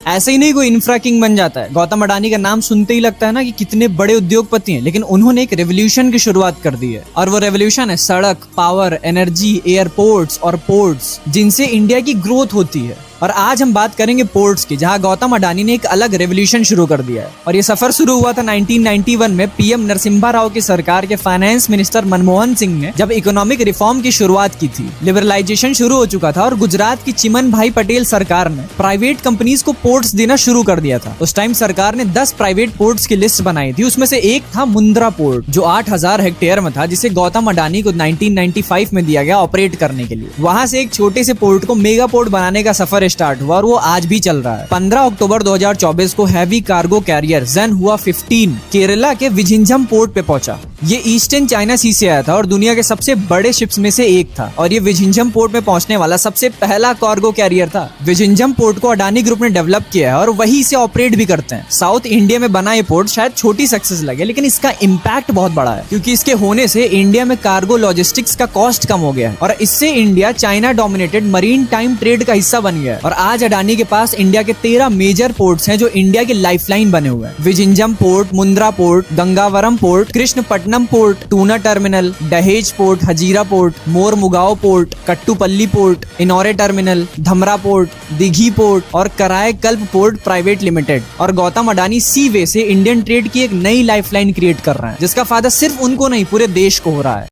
ऐसे ही नहीं कोई इंफ्रा किंग बन जाता है। गौतम अडानी का नाम सुनते ही लगता है ना कि कितने बड़े उद्योगपति हैं, लेकिन उन्होंने एक रेवोल्यूशन की शुरुआत कर दी है। और वो रेवोल्यूशन है सड़क, पावर, एनर्जी, एयरपोर्ट्स और पोर्ट्स, जिनसे इंडिया की ग्रोथ होती है। और आज हम बात करेंगे पोर्ट्स की, जहां गौतम अडानी ने एक अलग रेवोल्यूशन शुरू कर दिया है। और ये सफर शुरू हुआ था 1991 में पीएम नरसिम्हा राव की सरकार के फाइनेंस मिनिस्टर मनमोहन सिंह ने जब इकोनॉमिक रिफॉर्म की शुरुआत की थी। लिबरलाइजेशन शुरू हो चुका था और गुजरात की चिमन भाई पटेल सरकार ने प्राइवेट कंपनीज को पोर्ट्स देना शुरू कर दिया था। उस टाइम सरकार ने 10 प्राइवेट पोर्ट्स की लिस्ट बनाई थी। उसमें से एक था मुंद्रा पोर्ट, जो 8000 हेक्टेयर में था, जिसे गौतम अडानी को 1995 में दिया गया ऑपरेट करने के लिए। वहां से एक छोटे से पोर्ट को मेगा पोर्ट बनाने का सफर स्टार्ट हुआ और वो आज भी चल रहा है। 15 अक्टूबर 2024 को हैवी कार्गो कैरियर ज़ेन हुआ 15 केरला के विझिंजम पोर्ट पे पहुंचा। ये ईस्टर्न चाइना सी से आया था और दुनिया के सबसे बड़े शिप्स में से एक था। और ये विझिंजम पोर्ट में पहुंचने वाला सबसे पहला कार्गो कैरियर था। विझिंजम पोर्ट को अडानी ग्रुप ने डेवलप किया है और वही इसे ऑपरेट भी करते हैं। साउथ इंडिया में बना ये पोर्ट शायद छोटी सक्सेस लगे, लेकिन इसका इम्पैक्ट बहुत बड़ा है, क्योंकि इसके होने से इंडिया में कार्गो लॉजिस्टिक्स का कॉस्ट कम हो गया है और इससे India China dominated marine time trade का हिस्सा बन गया है। और आज अडानी के पास इंडिया के 13 मेजर पोर्ट्स हैं जो इंडिया के लाइफलाइन बने हुए हैं। Vizhinjam port, Mundra port, Gangavaram port, Krishnapatnam port, Tuna terminal, Dahej port, Hazira port, Mormugao port, Kattupalli port, Ennore terminal, Dhamra port, Dighi port और कराय कल्प पोर्ट प्राइवेट लिमिटेड। और गौतम अडानी सी वे से इंडियन ट्रेड की एक नई लाइफलाइन क्रिएट कर रहे हैं, जिसका फायदा सिर्फ उनको नहीं पूरे देश को हो रहा है।